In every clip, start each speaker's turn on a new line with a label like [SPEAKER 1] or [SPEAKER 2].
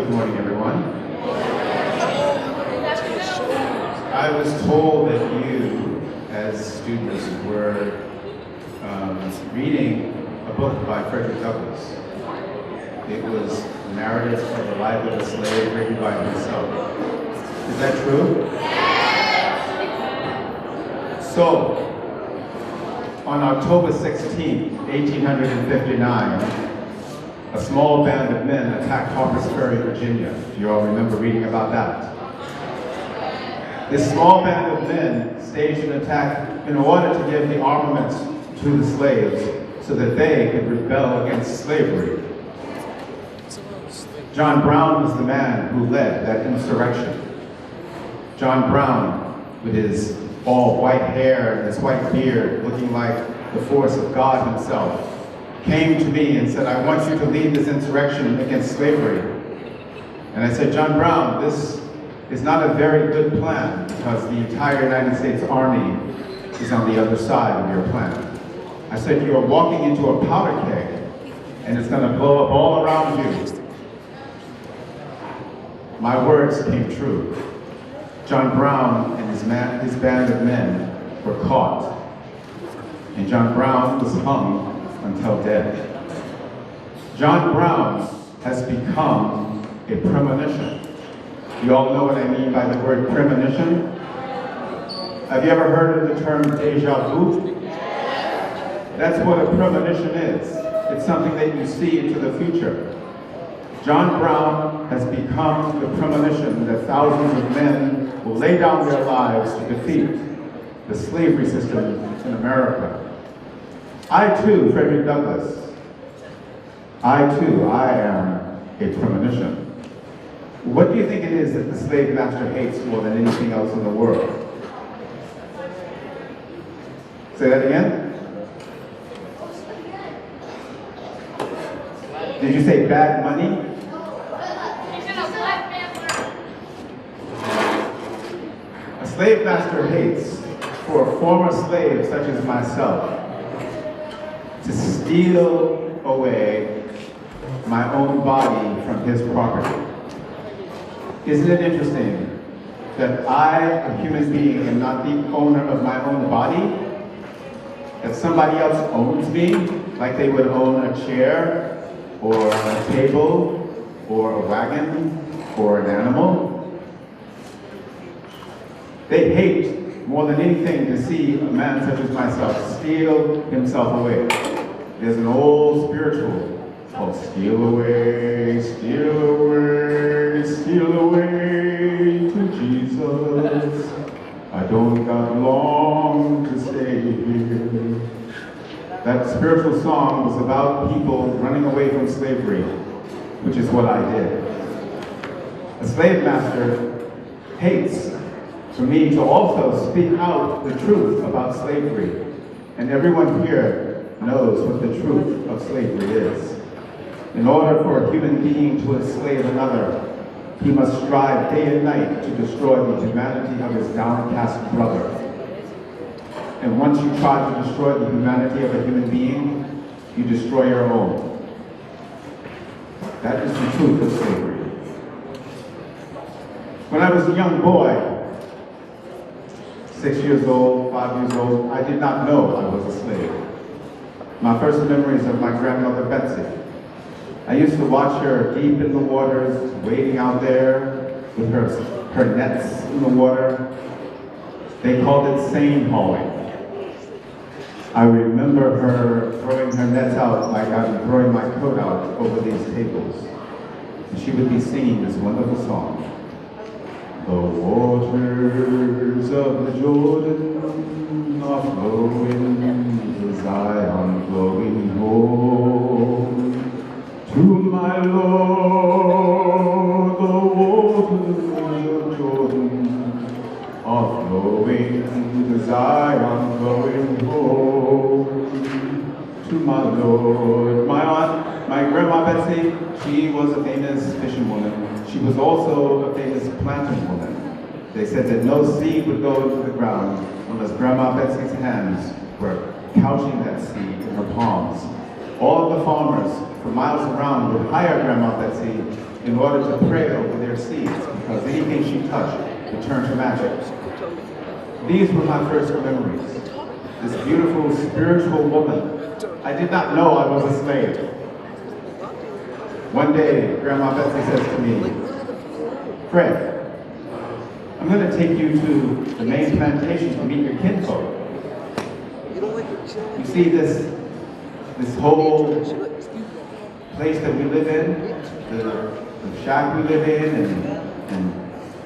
[SPEAKER 1] Good morning, everyone. I was told that you, as students, were reading a book by Frederick Douglas. It was the narrative of the life of a slave written by himself. Is that true? So, on October 16, 1859, a small band of men attacked Harper's Ferry, Virginia. Do you all remember reading about that? This small band of men staged an attack in order to give the armaments to the slaves so that they could rebel against slavery. John Brown was the man who led that insurrection. John Brown, with his all white hair and his white beard, looking like the force of God himself, came to me and said, "I want you to lead this insurrection against slavery." And I said, "John Brown, this is not a very good plan because the entire United States Army is on the other side of your plan." I said, "You are walking into a powder keg and it's going to blow up all around you." My words came true. John Brown and his band of men were caught, and John Brown was hung until dead. John Brown has become a premonition. You all know what I mean by the word premonition? Have you ever heard of the term déjà vu? That's what a premonition is. It's something that you see into the future. John Brown has become the premonition that thousands of men will lay down their lives to defeat the slavery system in America. I too, Frederick Douglass, I am a premonition. What do you think it is that the slave master hates more than anything else in the world? Say that again? Did you say bad money? A slave master hates for a former slave such as myself to steal away my own body from his property. Isn't it interesting that I, a human being, am not the owner of my own body? That somebody else owns me, like they would own a chair, or a table, or a wagon, or an animal? They hate more than anything to see a man such as myself steal himself away. There's an old spiritual called "Steal away, steal away, steal away to Jesus. I don't got long to stay here." That spiritual song was about people running away from slavery, which is what I did. A slave master hates for me to also speak out the truth about slavery. And everyone here knows what the truth of slavery is. In order for a human being to enslave another, he must strive day and night to destroy the humanity of his downcast brother. And once you try to destroy the humanity of a human being, you destroy your own. That is the truth of slavery. When I was a young boy, 6 years old, 5 years old, I did not know I was a slave. My first memories of my grandmother, Betsy. I used to watch her deep in the waters, wading out there with her nets in the water. They called it seine hauling. I remember her throwing her nets out like I'm throwing my coat out over these tables. And she would be singing this wonderful song. The waters of the Jordan are flowing to Zion, flowing home. To my Lord, the waters of Jordan are flowing to Zion, flowing home. To my Lord. My aunt, my grandma Betsy, she was a famous fishing woman. She was also a famous planting woman. They said that no seed would go into the ground unless Grandma Betsy's hands were couching that seed in her palms. All of the farmers for miles around would hire Grandma Betsy in order to pray over their seeds, because anything she touched would turn to magic. These were my first memories. This beautiful spiritual woman. I did not know I was a slave. One day, Grandma Betsy says to me, Fred, I'm going to take you to the main plantation to meet your kinfolk. You see this whole place that we live in, the shack we live in, and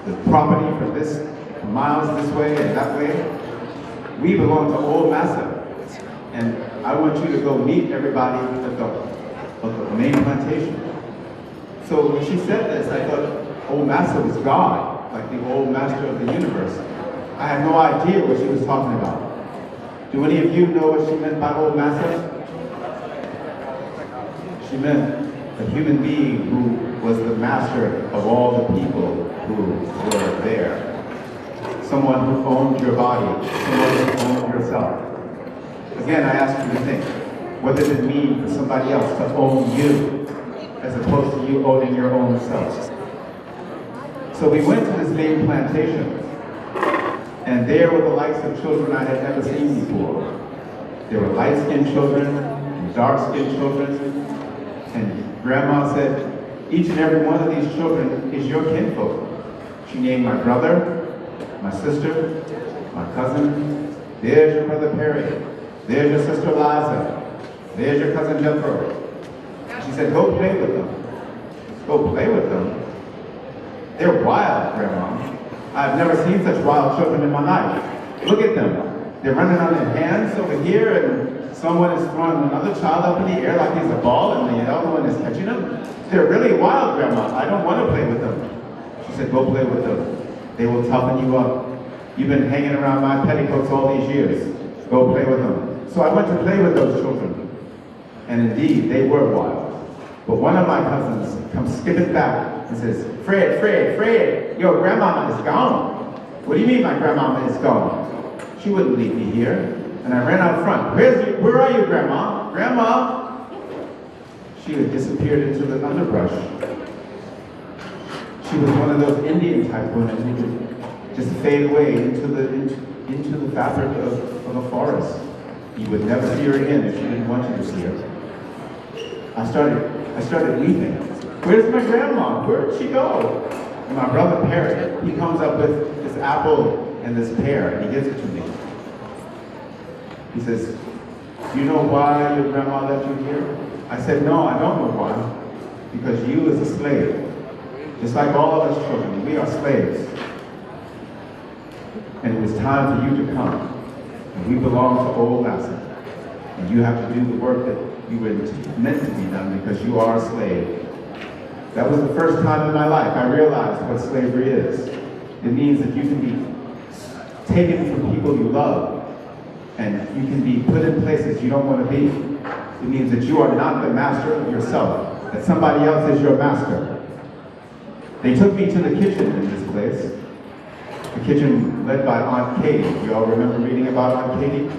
[SPEAKER 1] the property for miles this way and that way. We belong to Old Massa, and I want you to go meet everybody at the main plantation. So when she said this, I thought Old Massa was God, like the old master of the universe. I had no idea what she was talking about. Do any of you know what she meant by Old Massa? She meant a human being who was the master of all the people who were there. Someone who owned your body, someone who owned yourself. Again, I ask you to think, what does it mean for somebody else to own you, as opposed to you owning your own self? So we went to this main plantation, and there were the likes of children I had never seen before. There were light-skinned children, and dark-skinned children, and Grandma said, each and every one of these children is your kinfolk. She named my brother, my sister, my cousin. There's your brother Perry. There's your sister Liza. There's your cousin Jethro. She said, go play with them. Go play with them? They're wild, Grandma. I've never seen such wild children in my life. Look at them. They're running on their hands over here, and someone is throwing another child up in the air like he's a ball, and the other one is catching him. They're really wild, Grandma. I don't want to play with them. She said, go play with them. They will toughen you up. You've been hanging around my petticoats all these years. Go play with them. So I went to play with those children. And indeed, they were wild. But one of my cousins comes skipping back and says, Fred, your grandmama is gone. What do you mean my grandmama is gone? She wouldn't leave me here. And I ran out front. Where are you, Grandma? Grandma! She had disappeared into the underbrush. She was one of those Indian type women who would just fade away into the fabric of a forest. You would never see her again if she didn't want you to see her. I started weeping. Where's my grandma? Where did she go? And my brother Perry, he comes up with this apple and this pear, and he gives it to me. He says, do you know why your grandma left you here? I said, no, I don't know why. Because you as a slave, just like all of us children, we are slaves. And it was time for you to come. And we belong to Old Massa. And you have to do the work that you were meant to be done because you are a slave. That was the first time in my life I realized what slavery is. It means that you can be taken from people you love, and you can be put in places you don't want to be. It means that you are not the master of yourself, that somebody else is your master. They took me to the kitchen in this place. The kitchen led by Aunt Katie. You all remember reading about Aunt Katie?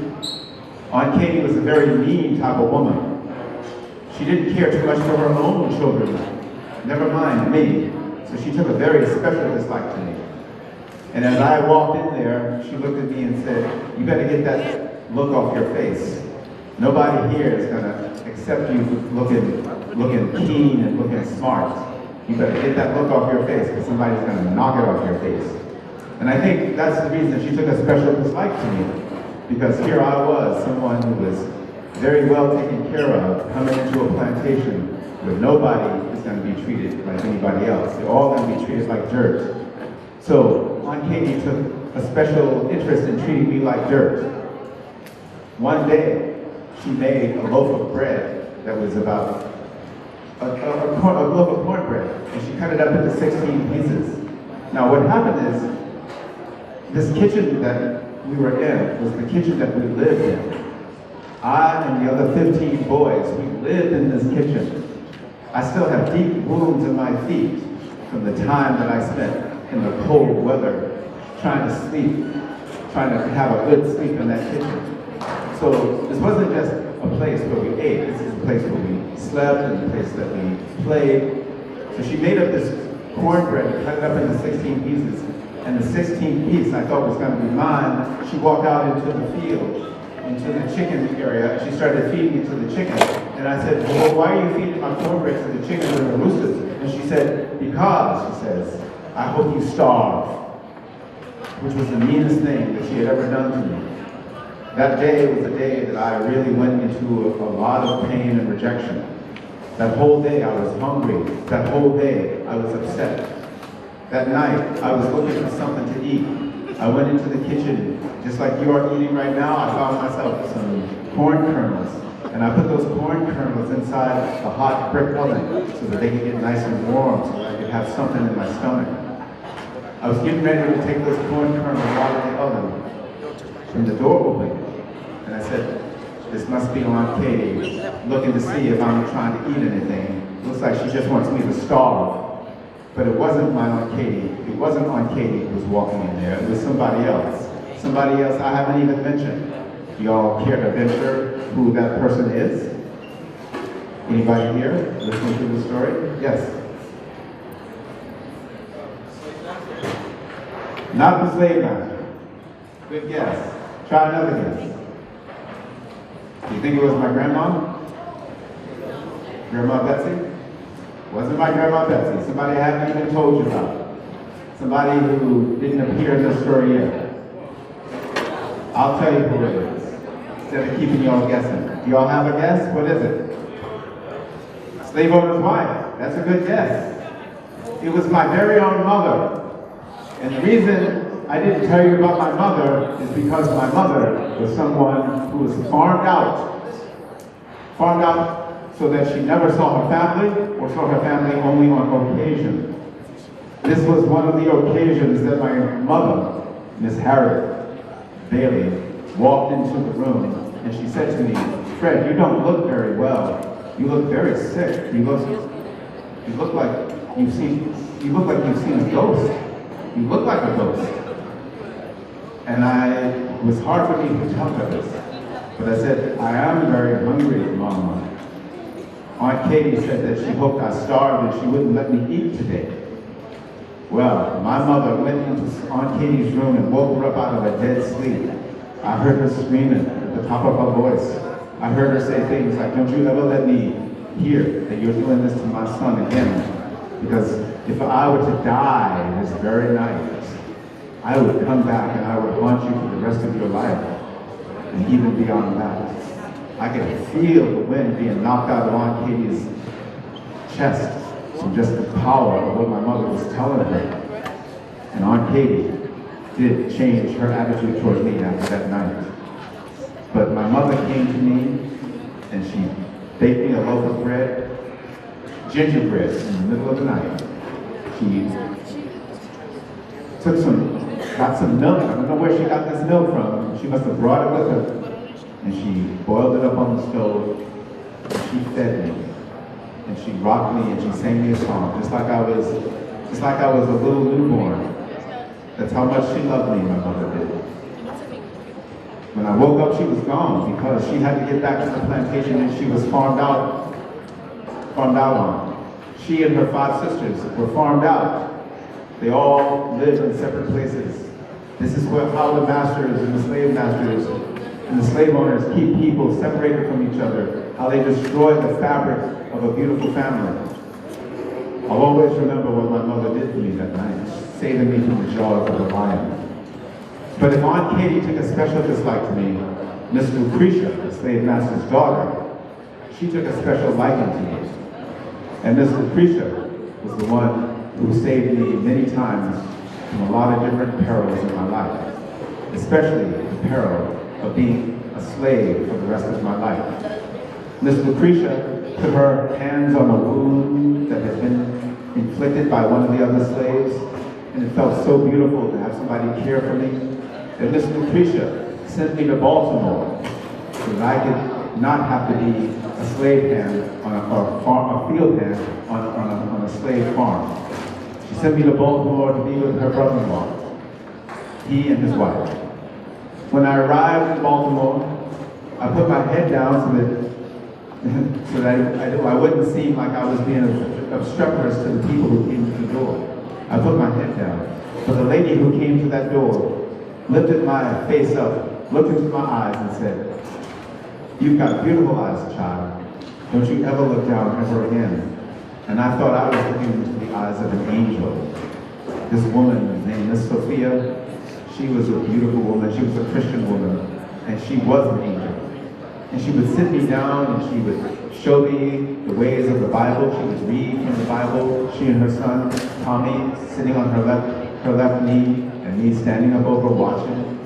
[SPEAKER 1] Aunt Katie was a very mean type of woman. She didn't care too much for her own children, never mind me. So she took a very special dislike to me. And as I walked in there, she looked at me and said, you better get that look off your face. Nobody here is gonna accept you looking keen and looking smart. You better get that look off your face because somebody's gonna knock it off your face. And I think that's the reason she took a special dislike to me. Because here I was, someone who was very well taken care of, coming into a plantation where nobody is going to be treated like anybody else. They're all going to be treated like dirt. So Aunt Katie took a special interest in treating me like dirt. One day, she made a loaf of bread that was about a loaf of cornbread, and she cut it up into 16 pieces. Now what happened is, this kitchen that we were in was the kitchen that we lived in. I and the other 15 boys, we lived in this kitchen. I still have deep wounds in my feet from the time that I spent in the cold weather trying to sleep, trying to have a good sleep in that kitchen. So this wasn't just a place where we ate, this is a place where we slept and a place that we played. So she made up this cornbread, cut it up into 16 pieces, and the 16th piece I thought was going to be mine. She walked out into the field, into the chicken area, and she started feeding it to the chicken. And I said, well, why are you feeding my cornbread to the chickens and the roosters? And she said, because, she says, I hope you starve, which was the meanest thing that she had ever done to me. That day was a day that I really went into a lot of pain and rejection. That whole day I was hungry. That whole day I was upset. That night I was looking for something to eat. I went into the kitchen, just like you are eating right now. I found myself some corn kernels. And I put those corn kernels inside a hot brick oven so that they could get nice and warm, so that I could have something in my stomach. I was getting ready to take those corn kernels out of the oven, and the door opened. And I said, this must be Aunt Katie, looking to see if I'm trying to eat anything. Looks like she just wants me to starve. But it wasn't my Aunt Katie. It wasn't Aunt Katie who was walking in there. It was somebody else. Somebody else I haven't even mentioned. Y'all care to venture who that person is? Anybody here listening to the story? Yes. Not the slave master. Good guess. Try another guess. Do you think it was my grandma? Grandma Betsy? Wasn't my grandma Betsy. Somebody I haven't even told you about. Somebody who didn't appear in the story yet. I'll tell you who it is, instead of keeping y'all guessing. Do y'all have a guess? What is it? Slave owner's wife. That's a good guess. It was my very own mother. And the reason I didn't tell you about my mother is because my mother was someone who was farmed out so that she never saw her family or saw her family only on occasion. This was one of the occasions that my mother, Miss Harriet Bailey, walked into the room and she said to me, Fred, you don't look very well. You look very sick. You look like you've seen a ghost. You look like a ghost. And it was hard for me to tell her this. But I said, I am very hungry, Mama. Aunt Katie said that she hoped I starved and she wouldn't let me eat today. Well, my mother went into Aunt Katie's room and woke her up out of a dead sleep. I heard her screaming at the top of her voice. I heard her say things like, don't you ever let me hear that you're doing this to my son again. Because if I were to die this very night, I would come back and I would haunt you for the rest of your life, and even beyond that. I could feel the wind being knocked out of Aunt Katie's chest from just the power of what my mother was telling her. And Aunt Katie did change her attitude towards me after that night. But my mother came to me and she baked me a loaf of bread, gingerbread, in the middle of the night. She got some milk. I don't know where she got this milk from. She must have brought it with her. And she boiled it up on the stove. And she fed me. And she rocked me and she sang me a song, just like I was a little newborn. That's how much she loved me, my mother did. When I woke up, she was gone because she had to get back to the plantation and she was farmed out on. She and her 5 sisters were farmed out. They all lived in separate places. This is how the masters and the slave masters and the slave owners keep people separated from each other, how they destroy the fabric of a beautiful family. I'll always remember what my mother did to me that night, saving me from the jaws of the lion. But if Aunt Katie took a special dislike to me, Miss Lucretia, the slave master's daughter, she took a special liking to me. And Miss Lucretia was the one who saved me many times from a lot of different perils in my life, especially the peril of being a slave for the rest of my life. Miss Lucretia put her hands on a wound that had been inflicted by one of the other slaves, and it felt so beautiful to have somebody care for me. And Miss Lucretia sent me to Baltimore so that I could not have to be a slave hand a field hand on a slave farm. She sent me to Baltimore to be with her brother-in-law, he and his wife. When I arrived in Baltimore, I put my head down so that so that I wouldn't seem like I was being obstreperous to the people who came to the door. I put my head down. But the lady who came to that door lifted my face up, looked into my eyes and said, "You've got beautiful eyes, child. Don't you ever look down ever again." And I thought I was looking into the eyes of an angel. This woman named Miss Sophia, she was a beautiful woman. She was a Christian woman, and she was an angel. And she would sit me down and she would show me the ways of the Bible. She would read from the Bible. She and her son, Tommy, sitting on her left knee, and me standing up over watching.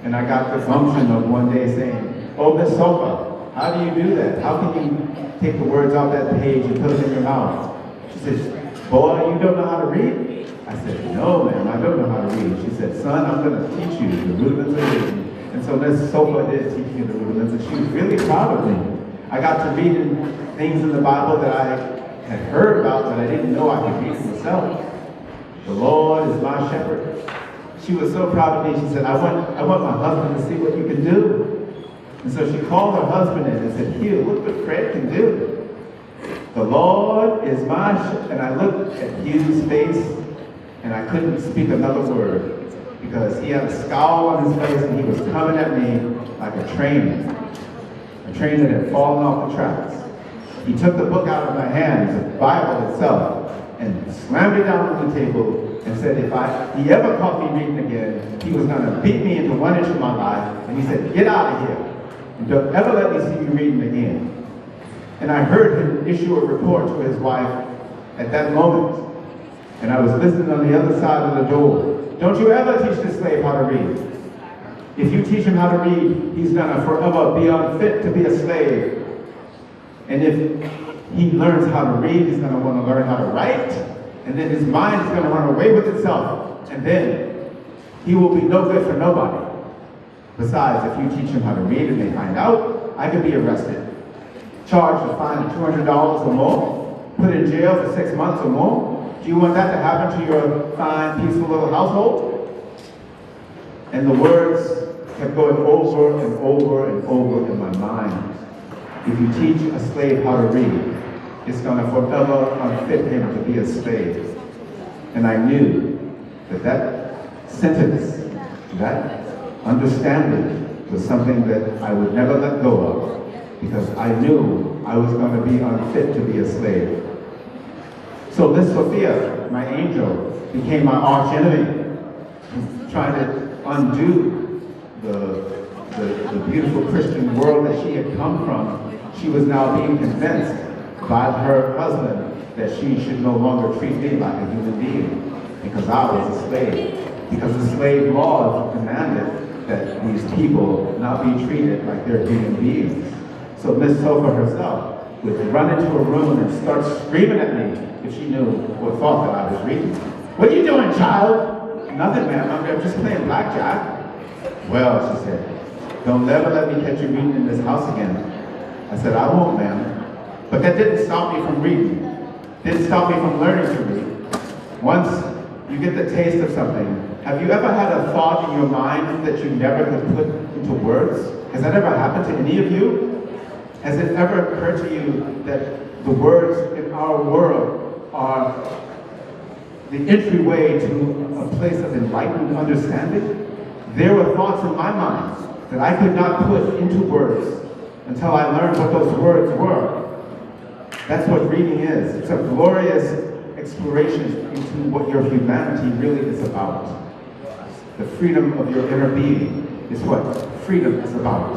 [SPEAKER 1] And I got the gumption of one day saying, "Oh, Miss Sofa, how do you do that? How can you take the words off that page and put them in your mouth?" She said, "Boy, you don't know how to read?" I said, "No, ma'am, I don't know how to read." She said, "Son, I'm going to teach you the rudiments of reading." And so Miss Sofa did teach me the rudiments, and she was really proud of me. I got to reading things in the Bible that I had heard about, but I didn't know I could read myself. The Lord is my shepherd. She was so proud of me. She said, I want my husband to see what you can do. And so she called her husband in and said, "Hugh, look what Fred can do. The Lord is my shepherd." And I looked at Hugh's face, and I couldn't speak another word, because he had a scowl on his face, and he was coming at me like a train that had fallen off the tracks. He took the book out of my hands, the Bible itself, and slammed it down on the table and said if he ever caught me reading again, he was going to beat me into 1 inch of my life. And he said, "Get out of here, and don't ever let me see you reading again." And I heard him issue a report to his wife at that moment. And I was listening on the other side of the door. "Don't you ever teach this slave how to read. If you teach him how to read, he's going to forever be unfit to be a slave. And if he learns how to read, he's going to want to learn how to write. And then his mind is going to run away with itself. And then he will be no good for nobody. Besides, if you teach him how to read and they find out, I could be arrested, charged a fine of $200 or more, put in jail for 6 months or more. Do you want that to happen to your fine, peaceful little household?" And the words kept going over and over and over in my mind. If you teach a slave how to read, it's going to forever unfit him to be a slave. And I knew that sentence, that understanding was something that I would never let go of, because I knew I was going to be unfit to be a slave. So Miss Sophia, my angel, became my arch enemy, trying to undo the beautiful Christian world that she had come from. She was now being convinced by her husband that she should no longer treat me like a human being, because I was a slave. Because the slave laws demanded that these people not be treated like they're human beings. So Miss Sofa herself would run into a room and start screaming at me if she knew or thought that I was reading. "What are you doing, child?" "Nothing, ma'am. I'm just playing blackjack." "Well," she said, "don't ever let me catch you reading in this house again." I said, "I won't, ma'am." But that didn't stop me from reading. Didn't stop me from learning to read. Once you get the taste of something, have you ever had a thought in your mind that you never could put into words? Has that ever happened to any of you? Has it ever occurred to you that the words in our world are the entryway to a place of enlightened understanding? There were thoughts in my mind that I could not put into words until I learned what those words were. That's what reading is. It's a glorious exploration into what your humanity really is about. The freedom of your inner being is what freedom is about.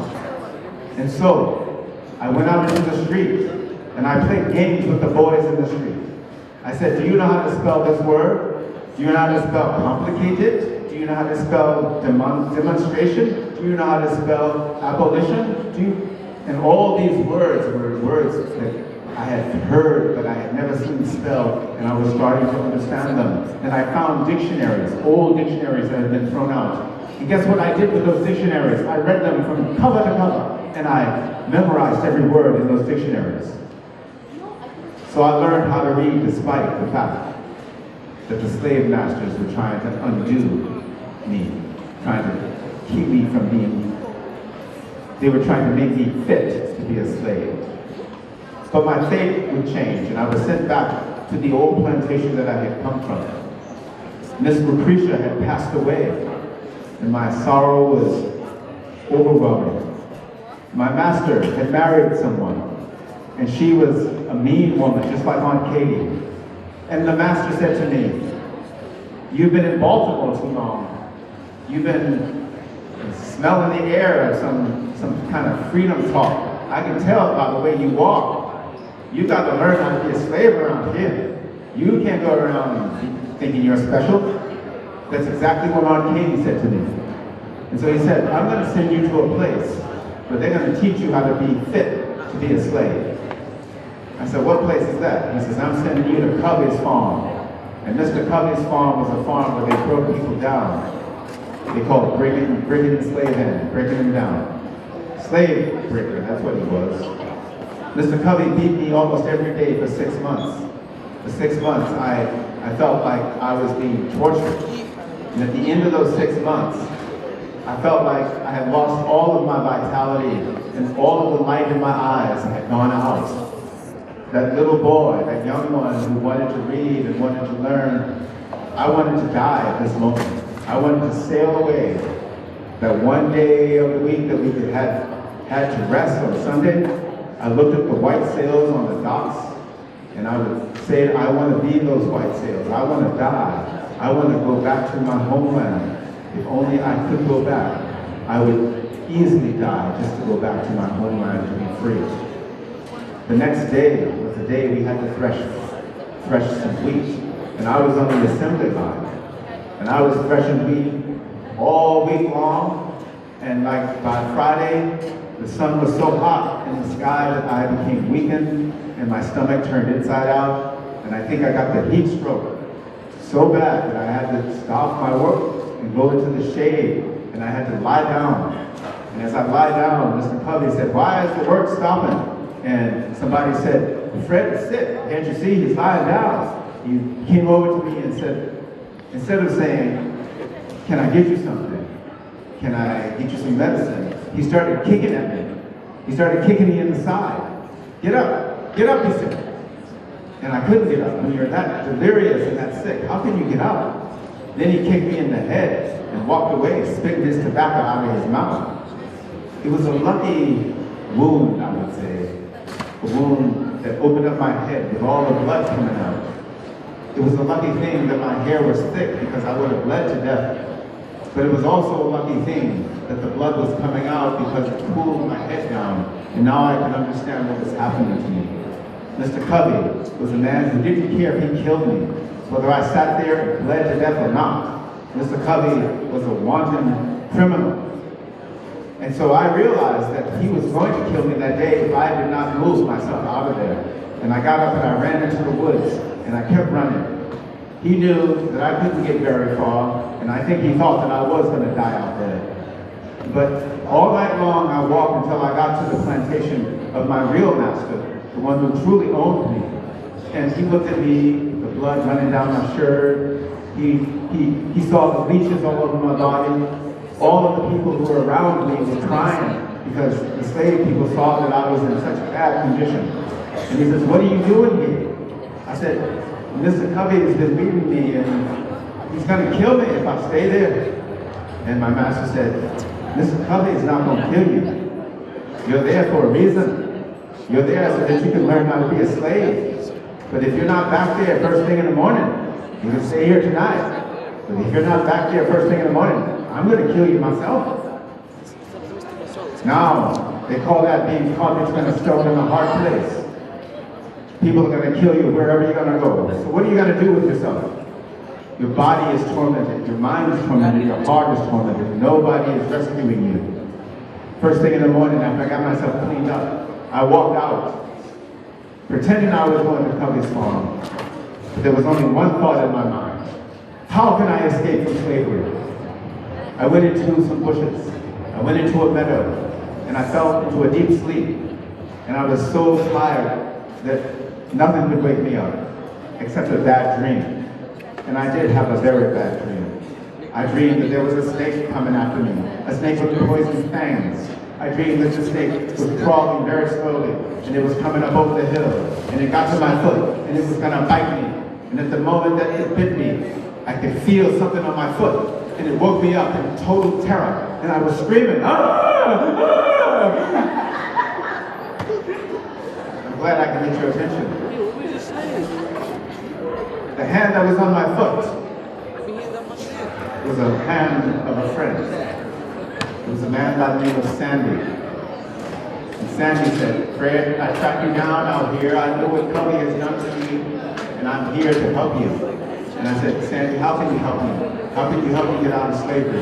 [SPEAKER 1] And so, I went out into the street and I played games with the boys in the street. I said, "Do you know how to spell this word? Do you know how to spell complicated? Do you know how to spell demonstration? Do you know how to spell abolition?" And all these words were words that I had heard but I had never seen spelled, and I was starting to understand them. And I found dictionaries, old dictionaries that had been thrown out. And guess what I did with those dictionaries? I read them from cover to cover, and I memorized every word in those dictionaries. So I learned how to read despite the fact that the slave masters were trying to undo me, trying to keep me from being, they were trying to make me fit to be a slave. But my fate would change, and I was sent back to the old plantation that I had come from. Miss Lucretia had passed away, and my sorrow was overwhelming. My master had married someone, and she was a mean woman, just like Aunt Katie. And the master said to me, "You've been in Baltimore too long. You've been smelling the air of some kind of freedom talk. I can tell by the way you walk. You've got to learn how to be a slave around here. You can't go around thinking you're special." That's exactly what Aunt Katie said to me. And so he said, "I'm going to send you to a place where they're going to teach you how to be fit to be a slave." I said, "What place is that?" He says, "I'm sending you to Covey's farm." And Mr. Covey's farm was a farm where they broke people down. They called it breaking the slave in, breaking them down. Slave breaker, that's what he was. Mr. Covey beat me almost every day for 6 months. For 6 months, I felt like I was being tortured. And at the end of those 6 months, I felt like I had lost all of my vitality and all of the light in my eyes had gone out. That little boy, that young one who wanted to read and wanted to learn, I wanted to die at this moment. I wanted to sail away. That one day of the week that we had to rest on Sunday, I looked at the white sails on the docks, and I would say, I want to be those white sails. I want to die. I want to go back to my homeland. If only I could go back, I would easily die just to go back to my homeland to be free. The next day was the day we had to thresh some wheat, and I was on the assembly line. And I was threshing wheat all week long, and like by Friday, the sun was so hot in the sky that I became weakened, and my stomach turned inside out, and I think I got the heat stroke so bad that I had to stop my work and go into the shade, and I had to lie down. And as I lie down, Mr. Covey said, "Why is the work stopping?" And somebody said, "Fred is sick. Can't you see? He's lying down." He came over to me and said, instead of saying, "Can I get you something? Can I get you some medicine?" he started kicking at me. He started kicking me in the side. Get up, he said. And I couldn't get up. When you're that delirious and that sick, how can you get up? Then he kicked me in the head and walked away, spitting his tobacco out of his mouth. It was a lucky wound, I would say. A wound that opened up my head with all the blood coming out. It was a lucky thing that my hair was thick because I would have bled to death. But it was also a lucky thing that the blood was coming out because it cooled my head down. And now I can understand what was happening to me. Mr. Covey was a man who didn't care if he killed me, whether I sat there and bled to death or not. Mr. Covey was a wanton criminal. And so I realized that he was going to kill me that day if I did not move myself out of there. And I got up and I ran into the woods, and I kept running. He knew that I couldn't get very far, and I think he thought that I was going to die out there. But all night long I walked until I got to the plantation of my real master, the one who truly owned me. And he looked at me, the blood running down my shirt. He saw the leeches all over my body. All of the people who were around me were crying because the slave people saw that I was in such bad condition. And he says, "What are you doing here?" I said, "Mr. Covey has been beating me and he's going to kill me if I stay there." And my master said, "Mr. Covey is not going to kill you. You're there for a reason. You're there so that you can learn how to be a slave. But if you're not back there first thing in the morning, you can stay here tonight. But if you're not back there first thing in the morning, I'm going to kill you myself." Now, they call that being caught between a stone and a hard place. People are going to kill you wherever you're going to go. So what are you going to do with yourself? Your body is tormented, your mind is tormented, your heart is tormented. Nobody is rescuing you. First thing in the morning, after I got myself cleaned up, I walked out, pretending I was going to Covey's farm. But there was only one thought in my mind. How can I escape from slavery? I went into some bushes. I went into a meadow, and I fell into a deep sleep. And I was so tired that nothing could wake me up except a bad dream. And I did have a very bad dream. I dreamed that there was a snake coming after me, a snake with poison fangs. I dreamed that the snake was crawling very slowly, and it was coming up over the hill, and it got to my foot, and it was gonna bite me. And at the moment that it bit me, I could feel something on my foot, and it woke me up in total terror, and I was screaming, "Ah! Ah!" I'm glad I can get your attention. The hand that was on my foot was a hand of a friend. It was a man by the name of Sandy. And Sandy said, "Fred, I tracked you down out here. I know what Covey has done to you, and I'm here to help you." And I said, "Sandy, how can you help me? How can you help me get out of slavery?"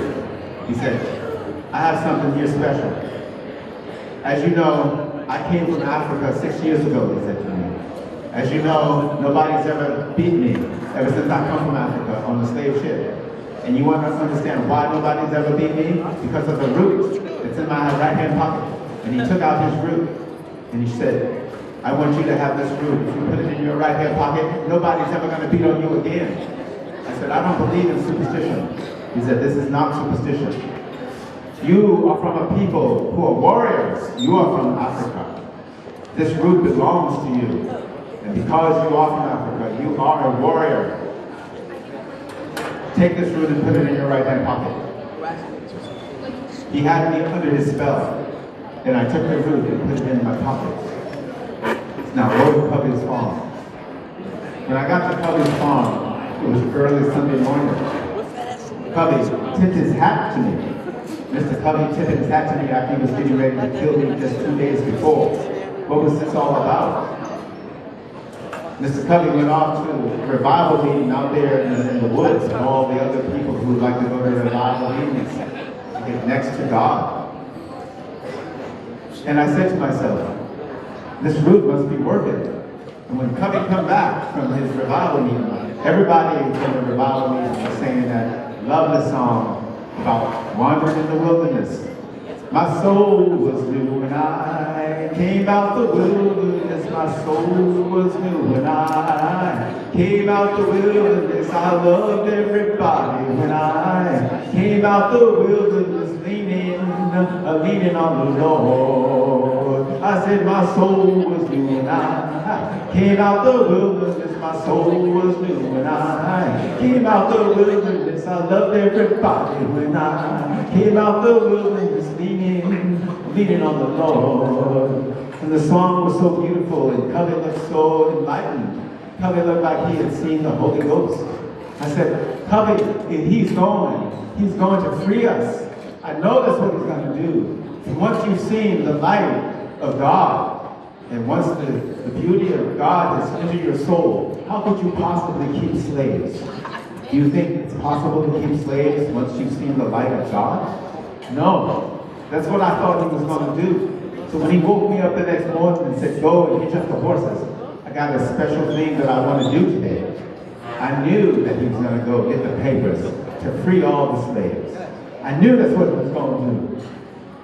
[SPEAKER 1] He said, "I have something here special. As you know, I came from Africa 6 years ago," he said to me. "As you know, nobody's ever beat me ever since I come from Africa on the slave ship. And you want to understand why nobody's ever beat me? Because of the root that's in my right hand pocket." And he took out his root and he said, "I want you to have this root. If you put it in your right hand pocket, nobody's ever going to beat on you again." I said, "I don't believe in superstition." He said, "This is not superstition. You are from a people who are warriors. You are from Africa. This root belongs to you. And because you are from Africa, you are a warrior. Take this root and put it in your right hand pocket." He had me under his spell, and I took the root and put it in my pocket. Now go to Covey's farm. When I got to Covey's farm, it was early Sunday morning. Covey tipped his hat to me. Mr. Covey tipped his hat to me after he was getting ready to kill me just 2 days before. What was this all about? Mr. Covey went off to a revival meeting out there in the woods, and all the other people who would like to go to revival meetings to get next to God. And I said to myself, this root must be working. And when Covey come back from his revival meeting, everybody in the revival meeting was saying that lovely song about wandering in the wilderness. My soul was new when I came out the wilderness. My soul was new when I came out the wilderness. I loved everybody when I came out the wilderness, leaning on the Lord. I said my soul was new when I came out the wilderness. My soul was new when I came out the wilderness. I loved everybody when I came out the wilderness, leaning on the Lord. And the song was so beautiful, and Covey looked so enlightened. Covey looked like he had seen the Holy Ghost. I said, Covey, he's going to free us. I know that's what he's going to do. And once you've seen the light of God, and once the beauty of God has entered your soul, how could you possibly keep slaves? Do you think it's possible to keep slaves once you've seen the light of God? No. That's what I thought he was going to do. So when he woke me up the next morning and said, go and hitch up the horses, I got a special thing that I want to do today. I knew that he was going to go get the papers to free all the slaves. I knew that's what he was going to do.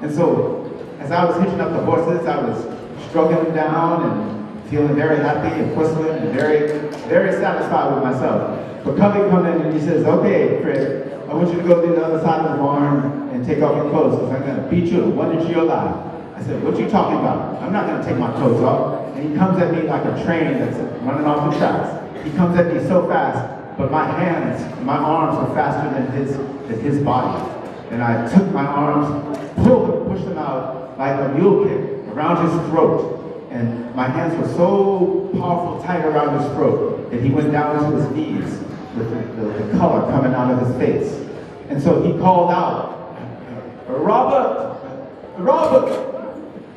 [SPEAKER 1] And so, as I was hitching up the horses, I was stroking them down and feeling very happy and whistling and very, very satisfied with myself. But Covey comes in and he says, okay, Fred, I want you to go to the other side of the barn and take off your clothes because I'm going to beat you to 1 inch of your life. I said, what you talking about? I'm not going to take my clothes off. And he comes at me like a train that's running off the tracks. He comes at me so fast, but my hands, my arms were faster than his body. And I took my arms, pushed them out like a mule kick around his throat. And my hands were so powerful, tight around his throat that he went down to his knees with the color coming out of his face. And so he called out, Robert,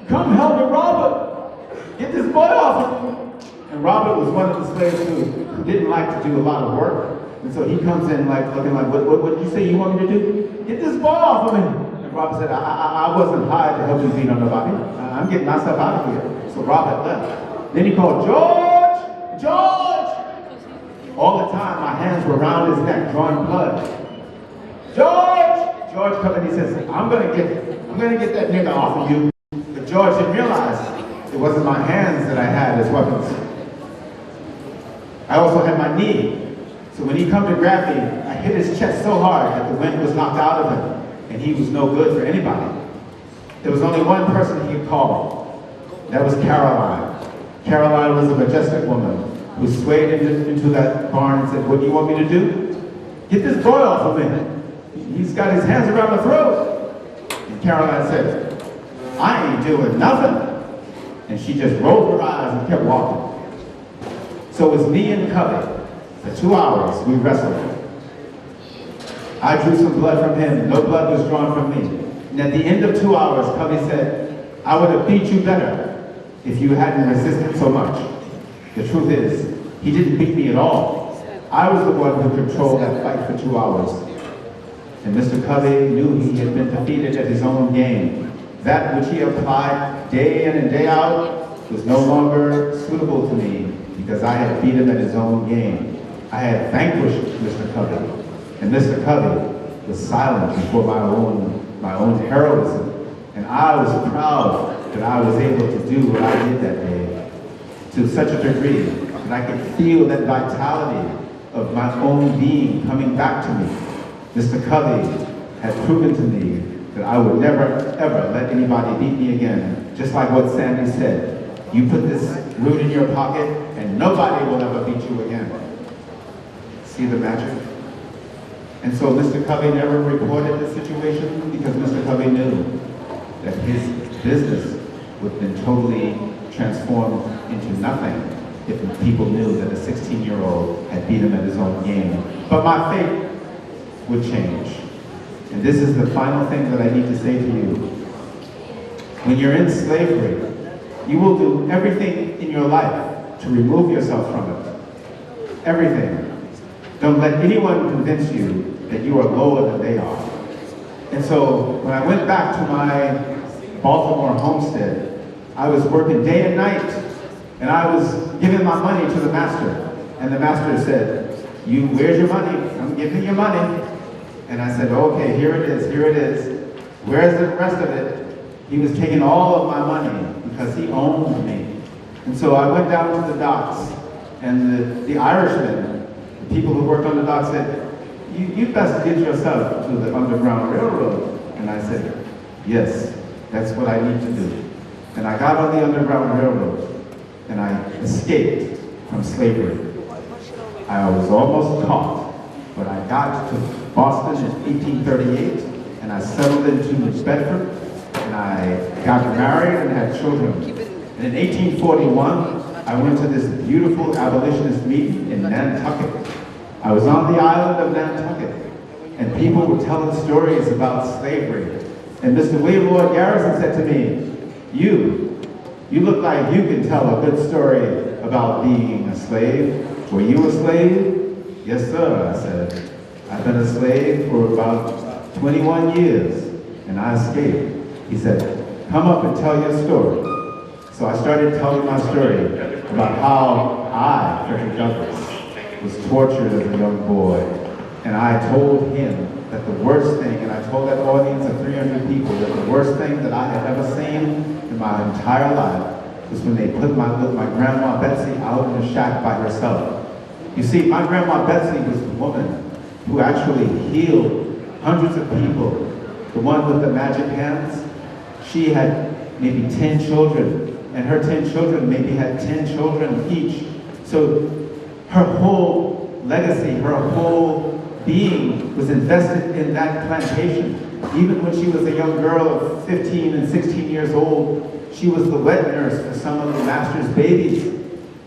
[SPEAKER 1] come help me, Robert. Get this boy off of me. And Robert was one of the slaves who didn't like to do a lot of work. And so he comes in like looking like, what did you say you want me to do? Get this boy off of me. And Robert said, I wasn't hired to help you beat on nobody. I'm getting myself out of here. So Robert left. Then he called, George! All the time my hands were around his neck, drawing blood. George comes and he says, I'm gonna get that nigga off of you. But George didn't realize it wasn't my hands that I had as weapons. I also had my knee. So when he come to grab me, I hit his chest so hard that the wind was knocked out of him, and he was no good for anybody. There was only one person he could call. That was Caroline. Caroline was a majestic woman who swayed into that barn and said, "What do you want me to do? Get this boy off of me. He's got his hands around my throat." And Caroline said, "I ain't doing nothing." And she just rolled her eyes and kept walking. So it was me and Covey. For 2 hours, we wrestled. I drew some blood from him. No blood was drawn from me. And at the end of 2 hours, Covey said, "I would have beat you better if you hadn't resisted so much." The truth is, he didn't beat me at all. I was the one who controlled that fight for 2 hours. And Mr. Covey knew he had been defeated at his own game. That which he applied day in and day out was no longer suitable to me because I had beat him at his own game. I had vanquished Mr. Covey. And Mr. Covey was silent before my own heroism. And I was proud that I was able to do what I did that day to such a degree that I could feel that vitality of my own being coming back to me. Mr. Covey had proven to me that I would never, ever let anybody beat me again. Just like what Sandy said, you put this root in your pocket and nobody will ever beat you again. See the magic? And so Mr. Covey never reported the situation because Mr. Covey knew that his business would have been totally transformed into nothing if people knew that a 16-year-old had beat him at his own game. But my fate would change. And this is the final thing that I need to say to you. When you're in slavery, you will do everything in your life to remove yourself from it. Everything. Don't let anyone convince you that you are lower than they are. And so when I went back to my Baltimore homestead, I was working day and night, and I was giving my money to the master. And the master said, "Where's your money? I'm giving you money." And I said, "Okay, here it is. Where's the rest of it?" He was taking all of my money because he owned me. And so I went down to the docks, and the Irishmen, the people who worked on the docks said, you best get yourself to the Underground Railroad. And I said, "Yes, that's what I need to do." And I got on the Underground Railroad, and I escaped from slavery. I was almost caught, but I got to Boston in 1838, and I settled into Bedford, and I got married and had children. And in 1841, I went to this beautiful abolitionist meeting in Nantucket. I was on the island of Nantucket, and people were telling stories about slavery. And Mr. William Lloyd Garrison said to me, you look like you can tell a good story about being a slave. Were you a slave?" "Yes, sir," I said. "I've been a slave for about 21 years, and I escaped." He said, "Come up and tell your story." So I started telling my story about how I, Frederick Douglas, was tortured as a young boy. And I told him that the worst thing, and I told that audience of 300 people, that the worst thing that I had ever seen in my entire life was when they put my grandma Betsy out in a shack by herself. You see, my grandma Betsy was the woman who actually healed hundreds of people. The one with the magic hands, she had maybe 10 children, and her 10 children maybe had 10 children each. So her whole legacy, her whole being was invested in that plantation. Even when she was a young girl of 15 and 16 years old, she was the wet nurse for some of the master's babies.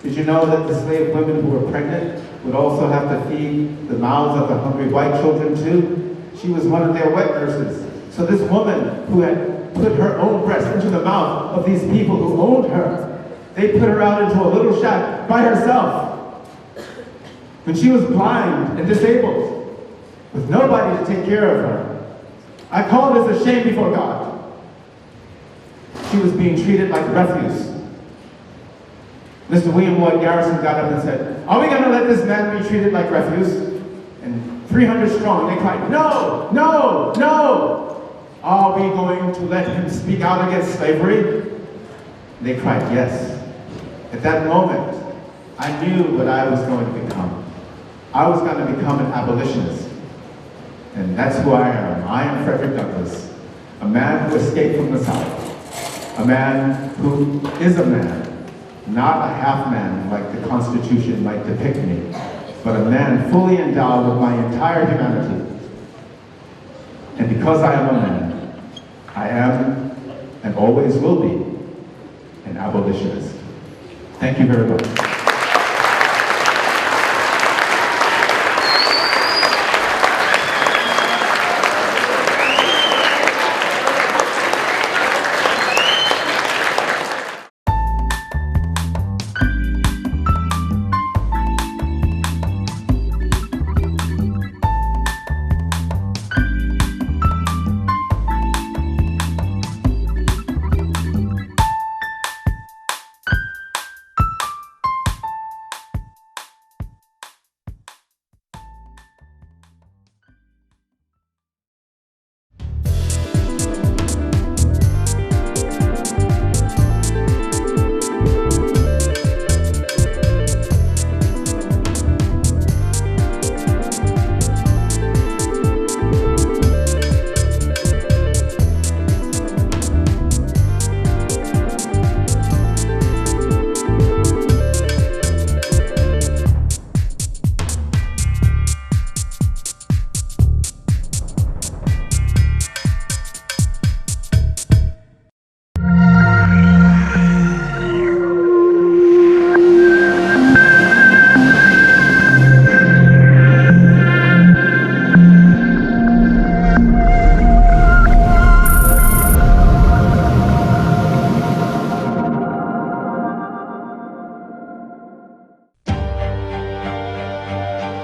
[SPEAKER 1] Did you know that the slave women who were pregnant would also have to feed the mouths of the hungry white children too? She was one of their wet nurses. So this woman who had put her own breast into the mouth of these people who owned her, they put her out into a little shack by herself. When she was blind and disabled, with nobody to take care of her. I call this a shame before God. She was being treated like refuse. Mr. William Lloyd Garrison got up and said, "Are we going to let this man be treated like refuse?" And 300 strong, they cried, "No, no, no! Are we going to let him speak out against slavery?" They cried, "Yes." At that moment, I knew what I was going to become. I was going to become an abolitionist. And that's who I am. I am Frederick Douglass. a man who escaped from the South, a man who is a man, not a half man like the Constitution might depict me, but a man fully endowed with my entire humanity. And because I am a man, I am and always will be an abolitionist. Thank you very much.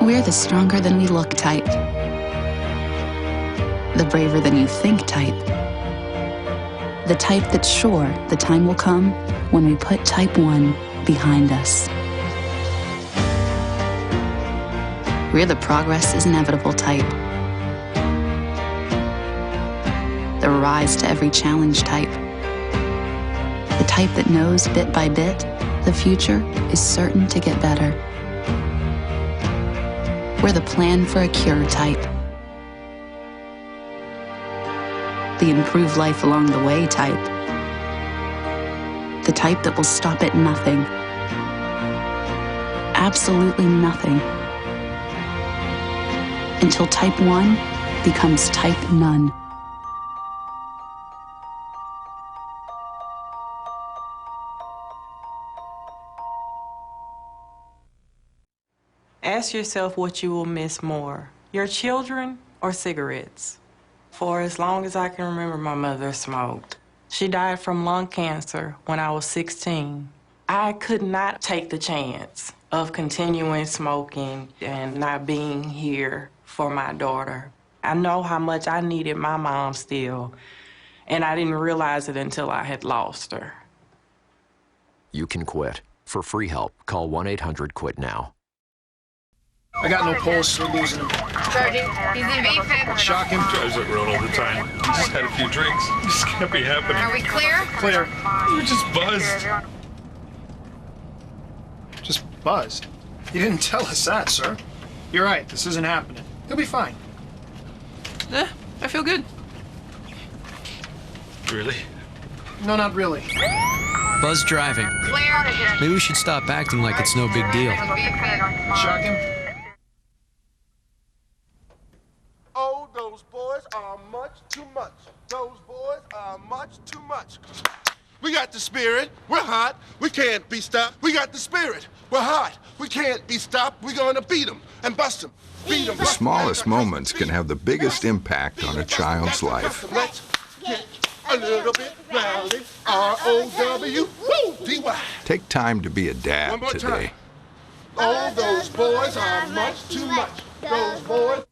[SPEAKER 2] We're the stronger than we look type. The braver than you think type. The type that's sure the time will come when we put type 1 behind us. We're the progress is inevitable type. The rise to every challenge type. The type that knows bit by bit the future is certain to get better. We're the plan for a cure type. The improve life along the way type. The type that will stop at nothing. Absolutely nothing. Until type 1 becomes type none.
[SPEAKER 3] Ask yourself what you will miss more, your children or cigarettes. For as long as I can remember, my mother smoked. She died from lung cancer when I was 16. I could not take the chance of continuing smoking and not being here for my daughter. I know how much I needed my mom still, and I didn't realize it until I had lost her.
[SPEAKER 4] You can quit. For free help, call 1-800-QUIT-NOW.
[SPEAKER 5] I got no pulse, so losing him.
[SPEAKER 6] Sergeant, he's in VFib.
[SPEAKER 5] Shock him.
[SPEAKER 7] Drives it road all the time. He just had a few drinks. This can't be happening.
[SPEAKER 6] Are we clear?
[SPEAKER 5] Clear.
[SPEAKER 7] You were just buzzed.
[SPEAKER 5] Just buzzed. You didn't tell us that, sir. You're right, this isn't happening. He'll be fine.
[SPEAKER 8] Yeah, I feel good.
[SPEAKER 7] Really?
[SPEAKER 5] No, not really.
[SPEAKER 8] Buzz driving.
[SPEAKER 6] Clear.
[SPEAKER 8] Maybe we should stop acting like it's no big deal.
[SPEAKER 5] Shock him.
[SPEAKER 9] Oh, those boys are much too much. Those boys are much too much. We got the spirit. We're hot. We can't be stopped. We got the spirit. We're hot. We can't be stopped. We're gonna beat them and bust them. Beat them.
[SPEAKER 10] The smallest moments can have the biggest impact on a child's life.
[SPEAKER 9] Let's get a little bit rowdy. R-O-W-D-Y.
[SPEAKER 10] Take time to be a
[SPEAKER 9] One
[SPEAKER 10] dad
[SPEAKER 9] more
[SPEAKER 10] today.
[SPEAKER 9] time. Oh, those boys are much too much. Those boys.